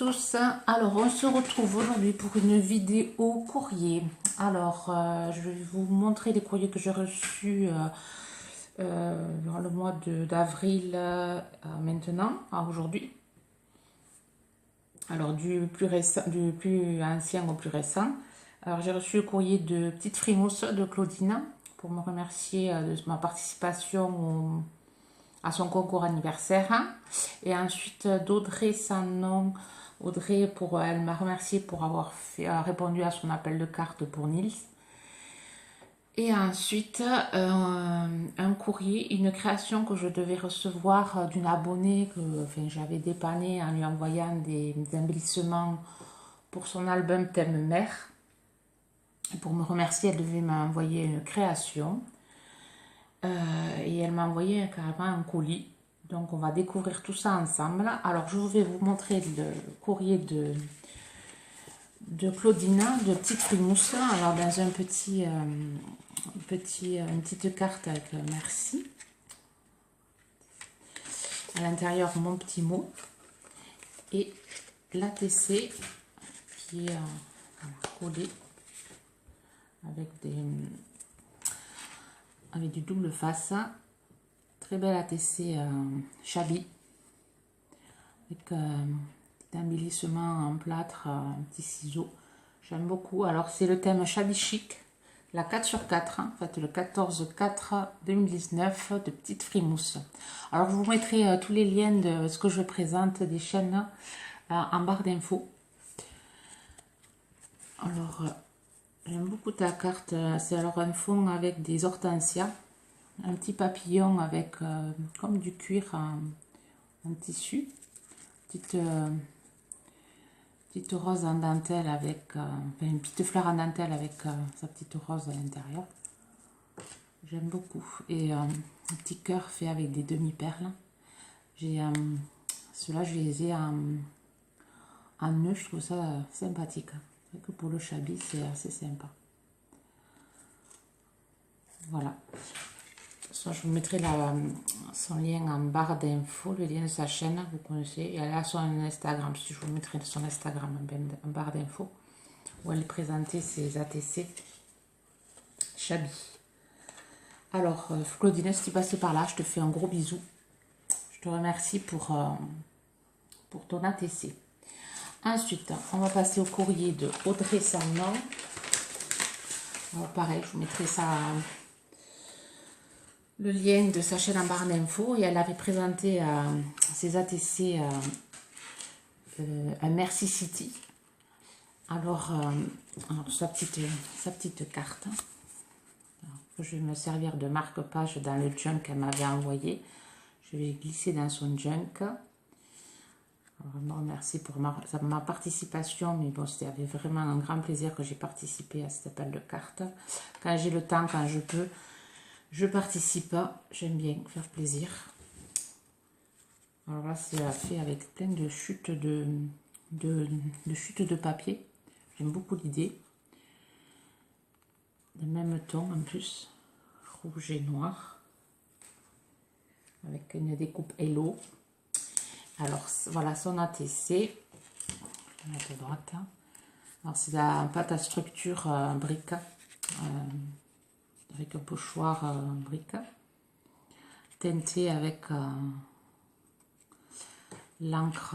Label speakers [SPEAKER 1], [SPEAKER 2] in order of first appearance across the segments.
[SPEAKER 1] tous, alors on se retrouve aujourd'hui pour une vidéo courrier. Alors je vais vous montrer les courriers que j'ai reçus dans le mois d'avril maintenant, à aujourd'hui. Alors du plus récent, du plus ancien au plus récent. Alors j'ai reçu le courrier de Petite Frimousse de Claudine pour me remercier de ma participation à son concours anniversaire. Et ensuite d'Audrey Sanon. Audrey, elle m'a remercié pour avoir répondu à son appel de carte pour Nils. Et ensuite, un courrier, une création que je devais recevoir d'une abonnée que j'avais dépannée en lui envoyant des embellissements pour son album Thème Mère. Pour me remercier, elle devait m'envoyer une création. Et elle m'a envoyé carrément un colis. Donc on va découvrir tout ça ensemble. Alors je vais vous montrer le courrier de Claudina, de Petite Frimousse. Alors dans un une petite carte avec merci. À l'intérieur mon petit mot. Et l'ATC qui est collé avec du double face. Très belle ATC Chabi avec embellissement en plâtre, un petit ciseau. J'aime beaucoup. Alors c'est le thème Chabi Chic, la 4/4, en fait le 14/4/2019 de Petite Frimousse. Alors je vous mettrai tous les liens de ce que je présente des chaînes en barre d'infos. Alors j'aime beaucoup ta carte. C'est alors un fond avec des hortensias. Un petit papillon avec comme du cuir en tissu, petite rose en dentelle avec une petite fleur en dentelle avec sa petite rose à l'intérieur. J'aime beaucoup. Et un petit cœur fait avec des demi-perles. Ceux-là je les ai en nœud, je trouve ça sympathique. C'est vrai que pour le Chabi c'est assez sympa. Voilà. Je vous mettrai son lien en barre d'infos, le lien de sa chaîne, vous connaissez. Et elle a son Instagram, je vous mettrai son Instagram en barre d'infos, où elle présentait ses ATC Chabi. Alors, Claudine, si tu passes par là, je te fais un gros bisou. Je te remercie pour ton ATC. Ensuite, on va passer au courrier de Audrey Sanon. Alors, pareil, je vous mettrai ça... le lien de sa chaîne en barre d'infos, et elle avait présenté ses ATC à Merci City. Alors sa petite carte. Alors, je vais me servir de marque-page dans le junk qu'elle m'avait envoyé. Je vais glisser dans son junk. Alors, elle me remercie pour ma participation, mais bon, c'était avec vraiment un grand plaisir que j'ai participé à cet appel de cartes. Quand j'ai le temps, quand je peux, je participe, j'aime bien faire plaisir. Alors là, c'est fait avec plein de chutes de papier. J'aime beaucoup l'idée. Le même ton en plus, rouge et noir, avec une découpe Hello. Alors voilà son ATC. Je vais mettre à droite. Alors c'est la pâte à structure brique. Avec un pochoir brique, teinté avec l'encre,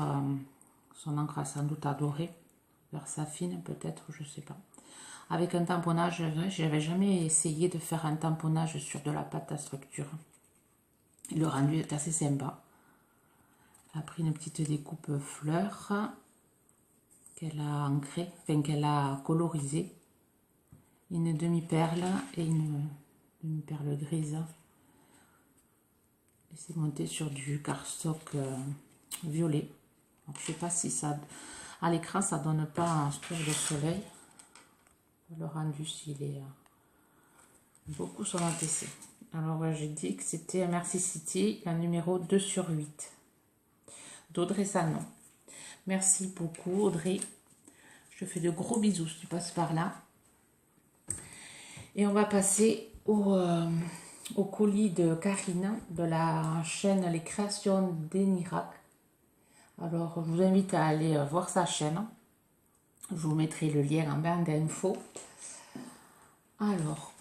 [SPEAKER 1] son encre a sans doute adoré, vers saphine peut-être, je sais pas. Avec un tamponnage, j'avais jamais essayé de faire un tamponnage sur de la pâte à structure. Le rendu est assez sympa. Elle a pris une petite découpe fleur qu'elle a ancrée, qu'elle a colorisée. Une demi-perle et une demi-perle grise. Et c'est monté sur du cardstock violet. Donc, je sais pas si ça... À l'écran, ça donne pas un sport de soleil. Le rendu, s'il est beaucoup sur l'ATC. Alors, j'ai dit que c'était Merci City, la numéro 2/8. D'Audrey Sanon. Merci beaucoup, Audrey. Je te fais de gros bisous si tu passes par là. Et on va passer au colis de Karine de la chaîne Les Créations d'Enirac. Alors, je vous invite à aller voir sa chaîne. Je vous mettrai le lien en barre d'infos. Alors,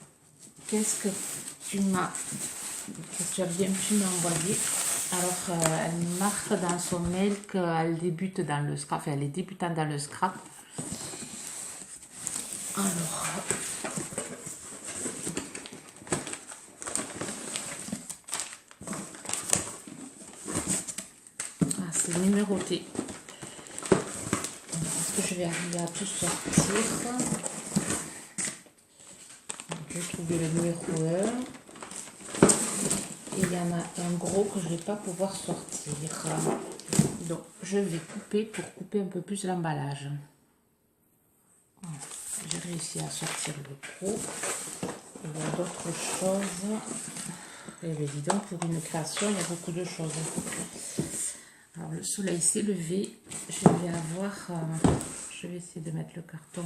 [SPEAKER 1] qu'est-ce que tu m'as bien pu m'envoyer? Alors, elle marque dans son mail qu'elle débute dans le scrap, enfin, elle est débutante dans le scrap. Alors, c'est numéroté. Est-ce que je vais arriver à tout sortir? J'ai trouvé le numéro 1. Et il y en a un gros que je ne vais pas pouvoir sortir. Donc, je vais couper pour couper un peu plus l'emballage. J'ai réussi à sortir le gros. Il y a d'autres choses. Et bien, dis donc, pour une création, il y a beaucoup de choses. Alors, le soleil s'est levé. Je vais avoir... je vais essayer de mettre le carton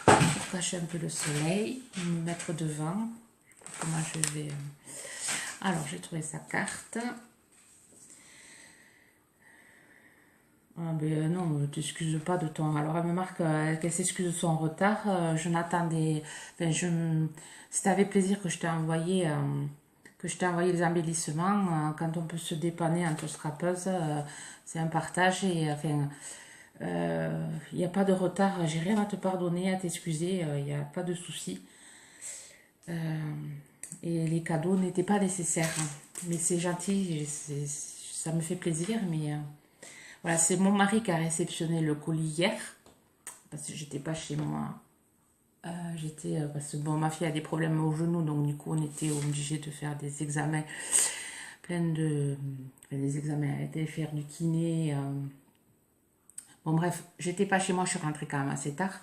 [SPEAKER 1] pour cacher un peu le soleil. Me mettre devant. Comment je vais... Alors, j'ai trouvé sa carte. Ah ben non, ne t'excuse pas de ton... Alors, elle me marque qu'elle s'excuse de son retard. Je n'attendais... Enfin, c'était avec plaisir que je t'ai envoyé... les embellissements. Quand on peut se dépanner entre scrappeuses, c'est un partage. Et enfin, il n'y a pas de retard. J'ai rien à te pardonner, à t'excuser. Il n'y a pas de souci. Et les cadeaux n'étaient pas nécessaires. Mais c'est gentil, ça me fait plaisir. Mais voilà, c'est mon mari qui a réceptionné le colis hier. Parce que j'étais pas chez moi. Parce que bon, ma fille a des problèmes au genou, donc du coup on était obligé de faire des examens, des examens, elle était faire du kiné. Bon bref, j'étais pas chez moi, je suis rentrée quand même assez tard.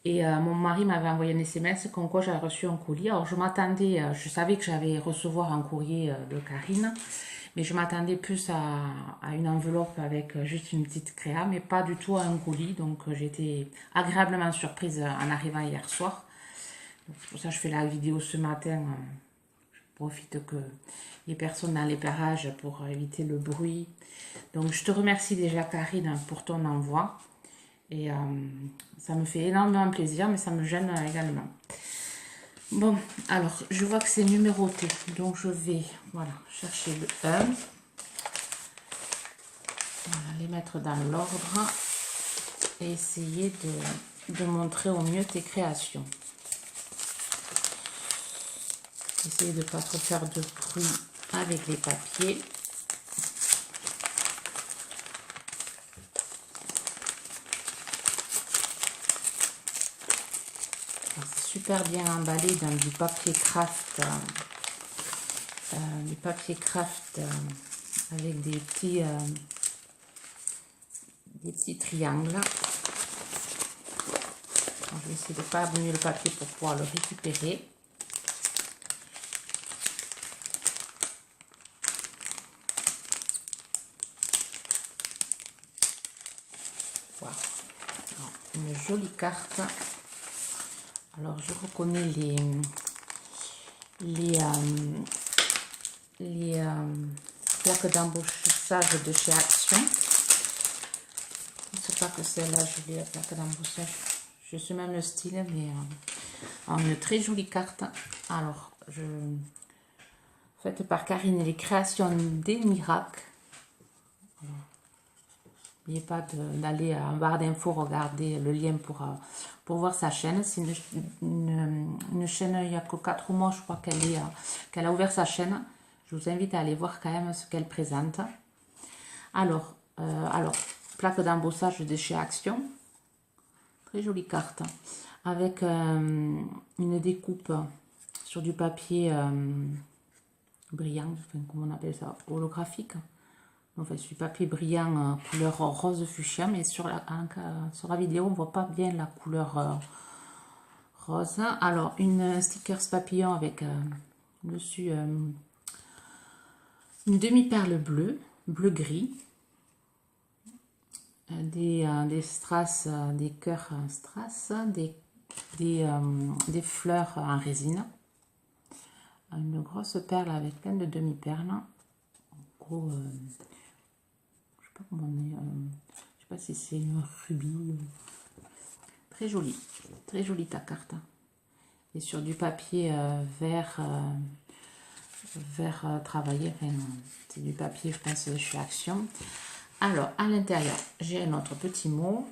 [SPEAKER 1] Et mon mari m'avait envoyé un SMS comme quoi j'avais reçu un courrier. Alors je m'attendais, je savais que j'allais recevoir un courrier de Karine, mais je m'attendais plus à une enveloppe avec juste une petite créa, mais pas du tout à un colis. Donc j'étais agréablement surprise en arrivant hier soir. C'est pour ça que je fais la vidéo ce matin. Je profite que les personnes dans les parages pour éviter le bruit. Donc je te remercie déjà Karine pour ton envoi. Et ça me fait énormément plaisir, mais ça me gêne également. Bon, alors je vois que c'est numéroté. Donc je vais chercher le 1. Voilà, les mettre dans l'ordre. Et essayer de montrer au mieux tes créations. Essayez de ne pas trop faire de bruit avec les papiers. C'est super bien emballé dans du papier craft. Avec des petits triangles. Alors, je vais essayer de ne pas abîmer le papier pour pouvoir le récupérer. Voilà. Alors, une jolie carte. Alors, je reconnais les plaques d'embauchage de chez Action. Je ne sais pas que celle-là, je l'ai, la plaque d'embauchage. Je suis même le style, mais une très jolie carte. Alors, faite par Karine, les créations des miracles. N'oubliez pas d'aller en barre d'infos, regarder le lien pour voir sa chaîne. C'est une chaîne, il n'y a que 4 mois, je crois qu'elle a ouvert sa chaîne. Je vous invite à aller voir quand même ce qu'elle présente. Alors, plaque d'embossage de chez Action. Très jolie carte. Avec une découpe sur du papier brillant, enfin, comment on appelle ça, holographique. Enfin, c'est du papier brillant couleur rose fuchsia, mais sur la vidéo, on ne voit pas bien la couleur rose. Alors, une stickers papillon avec dessus une demi-perle bleue, bleu-gris, des strass, des cœurs strass, des fleurs en résine, une grosse perle avec plein de demi-perles, gros... pas comment on est, je sais pas si c'est un rubis. Très jolie ta carte. Et sur du papier vert, vert travaillé, enfin, c'est du papier, je pense, chez Action. Alors, à l'intérieur, j'ai un autre petit mot.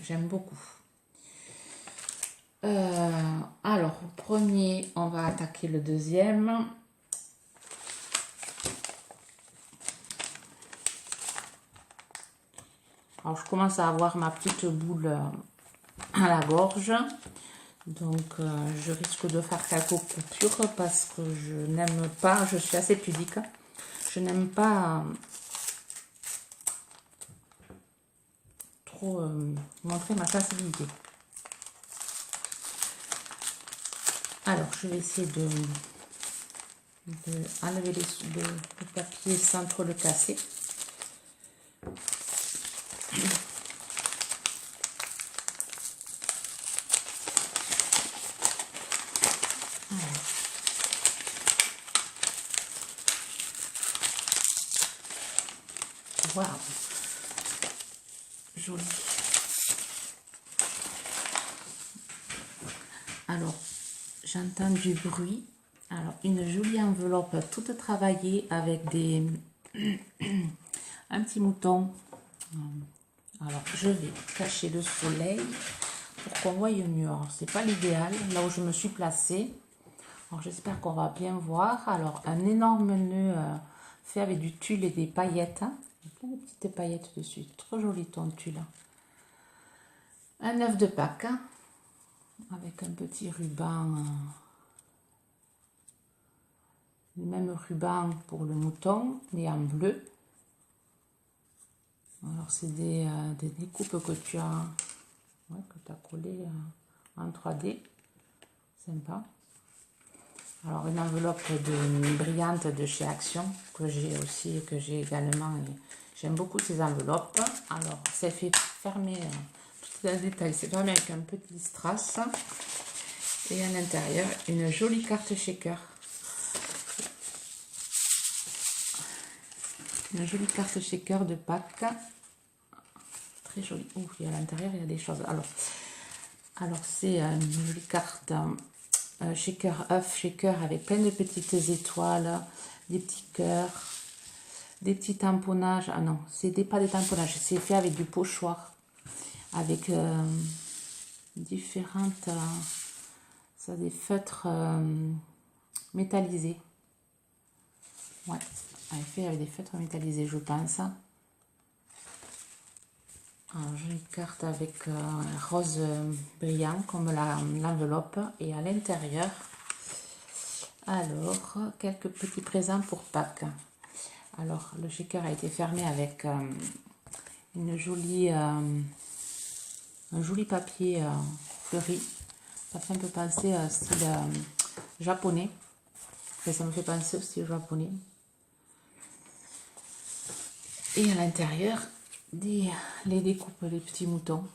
[SPEAKER 1] J'aime beaucoup. Alors, premier, on va attaquer le deuxième. Alors, je commence à avoir ma petite boule à la gorge. Donc, je risque de faire quelques coupures parce que je n'aime pas, je suis assez pudique. Je n'aime pas trop montrer ma sensibilité. Alors, je vais essayer de enlever le papier sans trop le casser. Waouh, joli. Alors, j'entends du bruit. Alors, une jolie enveloppe toute travaillée avec des un petit mouton. Alors, je vais cacher le soleil pour qu'on voie mieux. Alors, c'est pas l'idéal, là où je me suis placée. Alors, j'espère qu'on va bien voir. Alors, un énorme nœud fait avec du tulle et des paillettes. Il y a plein de petites paillettes dessus. Trop joli ton tulle. Un œuf de Pâques avec un petit ruban. Le même ruban pour le mouton, mais en bleu. Alors, c'est des découpes que tu as, collées en 3D. Sympa. Alors, une enveloppe brillante de chez Action, que j'ai aussi, que j'ai également. J'aime beaucoup ces enveloppes. Alors, c'est fait fermer, tout les détails, c'est fermé avec un petit strass. Et à l'intérieur, une jolie carte shaker. Une jolie carte shaker de Pâques. Très jolie. Ouh, à l'intérieur, il y a des choses. Alors c'est une jolie carte shaker œuf, shaker avec plein de petites étoiles, des petits cœurs, des petits tamponnages. Ah non, c'était pas des tamponnages, c'est fait avec du pochoir, avec différentes, ça des feutres métallisés. Ouais, elle est fait avec des feutres métallisés, je pense. Alors, j'ai une carte avec rose brillant comme l'enveloppe et à l'intérieur, alors, quelques petits présents pour Pâques. Alors, le shaker a été fermé avec un joli papier fleuri. Ça fait un peu penser à style japonais. Et ça me fait penser au style japonais. Et à l'intérieur, les découpes, les petits moutons,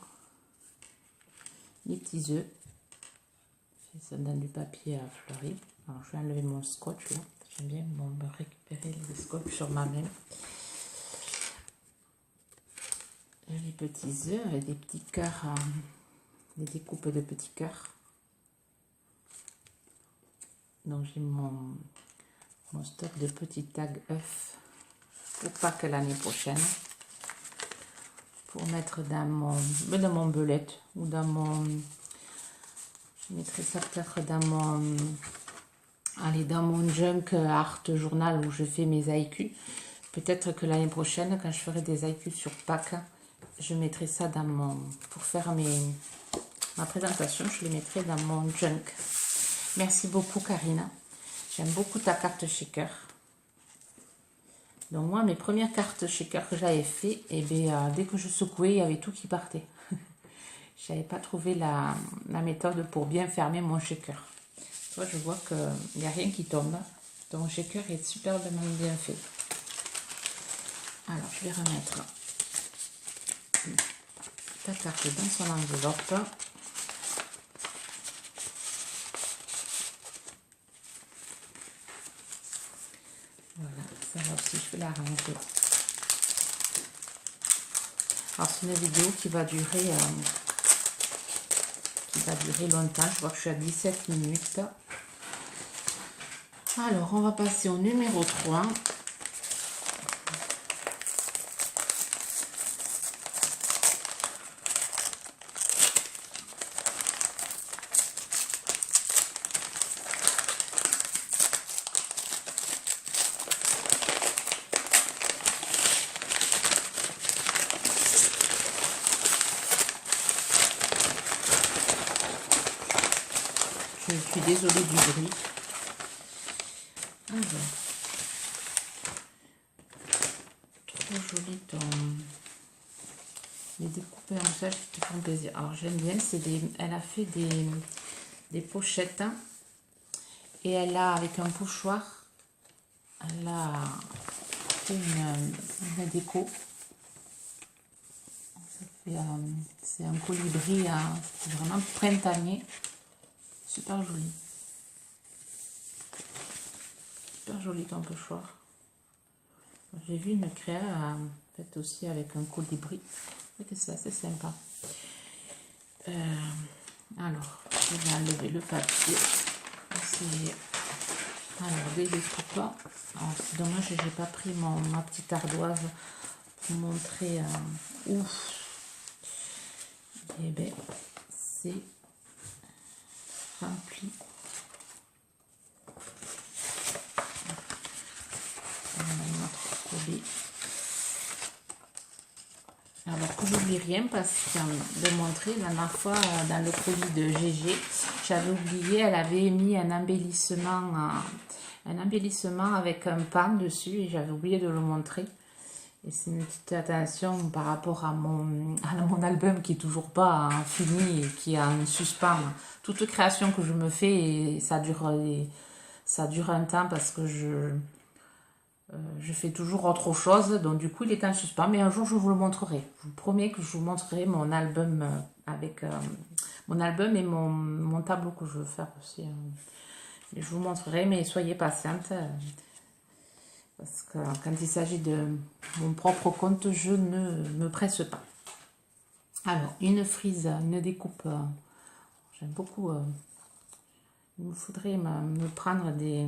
[SPEAKER 1] les petits œufs. Ça donne du papier fleuri. Alors, je vais enlever mon scotch là. J'aime bien récupérer les scotch sur ma main. Les petits œufs avec des petits cœurs, des découpes de petits cœurs. Donc, j'ai mon stock de petits tags œufs pour Pâques l'année prochaine. Pour mettre dans mon belette ou dans mon... Je mettrai ça peut-être dans mon... Allez, dans mon junk art journal où je fais mes haïkus. Peut-être que l'année prochaine, quand je ferai des haïkus sur Pâques, je mettrai ça dans mon... Pour faire ma présentation, je les mettrai dans mon junk. Merci beaucoup, Karina. J'aime beaucoup ta carte shaker. Donc moi, mes premières cartes shaker que j'avais fait, et bien, dès que je secouais, il y avait tout qui partait. Je n'avais pas trouvé la méthode pour bien fermer mon shaker. Toi, je vois qu'il n'y a rien qui tombe. Ton shaker est superbement bien fait. Alors, je vais remettre ta carte dans son enveloppe. Voilà, Ça va aussi, je vais la ranger. Alors c'est une vidéo qui va durer longtemps. Je vois que je suis à 17 minutes. Alors on va passer au numéro 3. Je suis désolée du bruit. Alors, trop joli ton... Les découpes en message qui te font plaisir. Alors j'aime bien, elle a fait des pochettes hein, et elle a avec un pochoir, elle a fait une déco. C'est un colibri, c'est vraiment printanier. Super joli. Super joli ton pochoir. J'ai vu une créa faite aussi avec un colibri. C'est assez sympa. Alors, je vais enlever le papier. Alors, des découpes. Alors, c'est dommage que j'ai pas pris ma petite ardoise pour montrer où. Et bien, c'est rempli. Alors que j'oublie rien parce que de montrer la dernière fois dans le colis de GG, j'avais oublié, elle avait mis un embellissement avec un pan dessus et j'avais oublié de le montrer. Et c'est une petite attention par rapport à mon album qui est toujours pas fini et qui a un suspens. Toute création que je me fais, et ça dure un temps parce que je fais toujours autre chose, donc du coup il est en suspens, mais un jour je vous le montrerai. Je vous promets que je vous montrerai mon album avec mon album et mon tableau que je veux faire aussi. Je vous montrerai, mais soyez patiente. Parce que quand il s'agit de mon propre compte, je ne me presse pas. Alors, une frise, une découpe. J'aime beaucoup. Il me faudrait me prendre des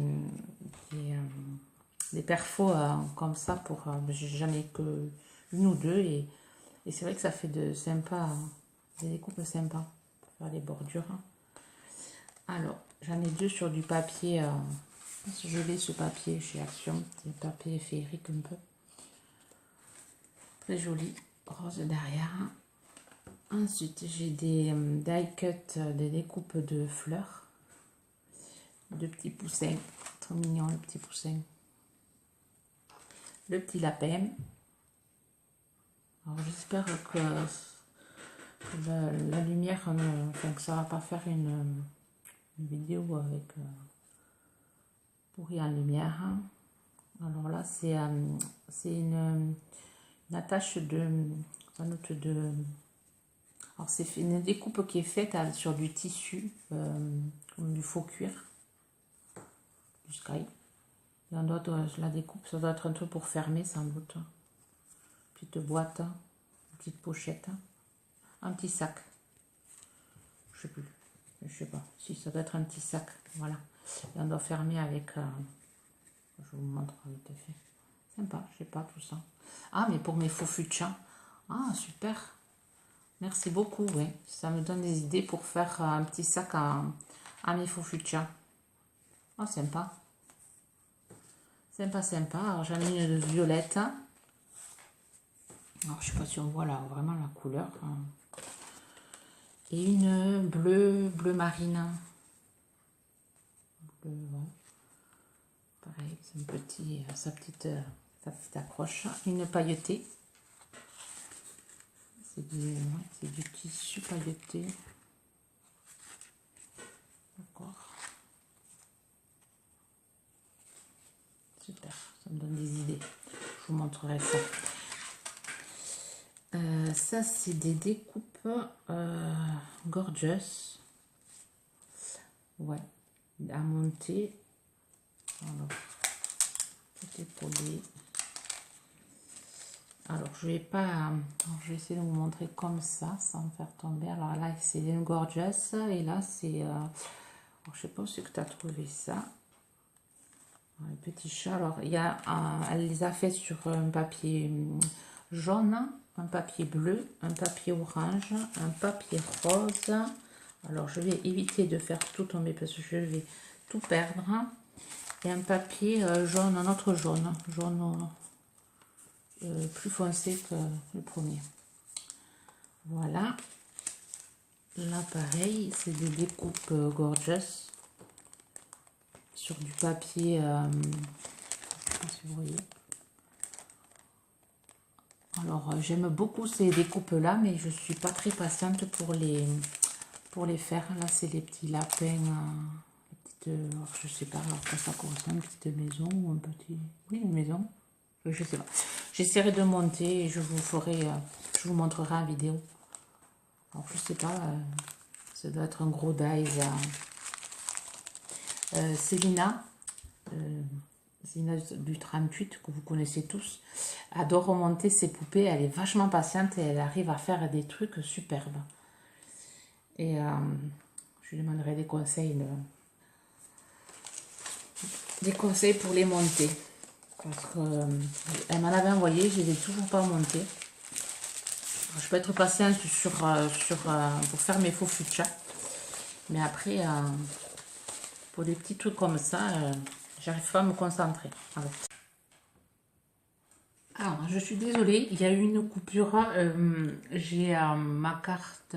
[SPEAKER 1] perfos comme ça pour... j'en ai que une ou deux. Et c'est vrai que ça fait des découpes sympas pour faire les bordures. Alors, j'en ai deux sur du papier... je l'ai ce papier chez Action, c'est papier féerique un peu. Très joli, rose derrière. Ensuite, j'ai des die cut, des découpes de fleurs. De petits poussins, trop mignon le petit poussin. Le petit lapin. Alors j'espère que la lumière, enfin, que ça va pas faire une vidéo avec pourri en lumière. Alors là, c'est une attache alors c'est une découpe qui est faite sur du tissu, comme du faux cuir, du sky. Et on doit, la découpe, ça doit être un truc pour fermer sans doute. Petite boîte, petite pochette, un petit sac. Je sais plus, je sais pas. Si ça doit être un petit sac, voilà. Et on doit fermer avec. Je vous montre vite fait. Sympa, je sais pas tout ça. Ah, mais pour mes faux fuchsias. Ah, super. Merci beaucoup, oui. Ça me donne des idées pour faire un petit sac à mes faux fuchsias. Ah, sympa. Sympa, sympa. Alors, j'en ai une de violette. Alors, je sais pas si on voit là vraiment la couleur. Et une bleu marine. Bleu, ouais. Pareil, c'est un petit, sa petite accroche. Une pailletée. C'est du tissu pailleté. D'accord. Super, ça me donne des idées. Je vous montrerai ça. Ça, c'est des découpes gorgeous. Ouais, à monter. Alors, décoller. Alors je vais pas, je vais essayer de vous montrer comme ça sans me faire tomber. Alors là c'est une Gorgeous et là c'est, je sais pas où c'est que tu as trouvé ça. Un petit chat. Alors il y a, elle les a fait sur un papier jaune, un papier bleu, un papier orange, un papier rose. Alors je vais éviter de faire tout tomber parce que je vais tout perdre. Et un papier jaune, un autre jaune, plus foncé que le premier. Voilà. Là pareil, c'est des découpes Gorgeous sur du papier, je sais pas si vous voyez. Alors j'aime beaucoup ces découpes là, mais je suis pas très patiente pour les faire. Là c'est les petits lapins, les petites, je sais pas à quoi ça correspond, une petite maison ou un petit, oui une maison, je sais pas. J'essaierai de monter et je vous ferai, je vous montrerai en vidéo. Alors je sais pas, ça doit être un gros dies. Célina, Célina du 38 que vous connaissez tous, adore remonter ses poupées. Elle est vachement patiente et elle arrive à faire des trucs superbes. Et je lui demanderai des conseils pour les monter. Parce qu'elle m'en avait envoyé, je ne les ai toujours pas montés. Je peux être patiente pour faire mes faux fuchsias. Mais après, pour des petits trucs comme ça, j'arrive pas à me concentrer. Alors, je suis désolée, il y a eu une coupure. J'ai ma carte,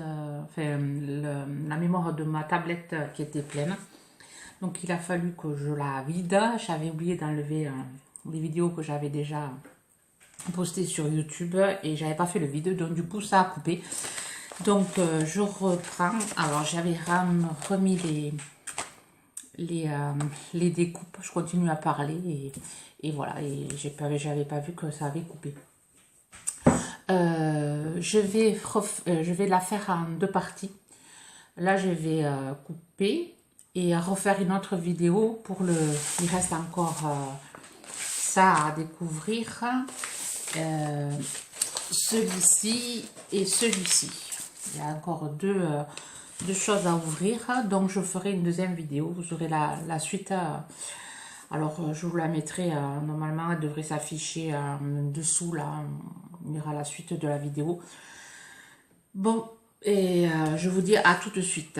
[SPEAKER 1] la mémoire de ma tablette qui était pleine. Donc, il a fallu que je la vide. J'avais oublié d'enlever les vidéos que j'avais déjà postées sur YouTube et j'avais pas fait le vide. Donc, du coup, ça a coupé. Donc, je reprends. Alors, j'avais remis les découpes. Je continue à parler et voilà. Et j'avais pas vu que ça avait coupé. Je vais la faire en deux parties. Là, je vais couper et refaire une autre vidéo pour il reste encore ça à découvrir. Celui-ci et celui-ci. Il y a encore deux choses à ouvrir, donc je ferai une deuxième vidéo. Vous aurez la suite. Alors je vous la mettrai, normalement elle devrait s'afficher dessous là. On ira la suite de la vidéo. Bon, et je vous dis à tout de suite.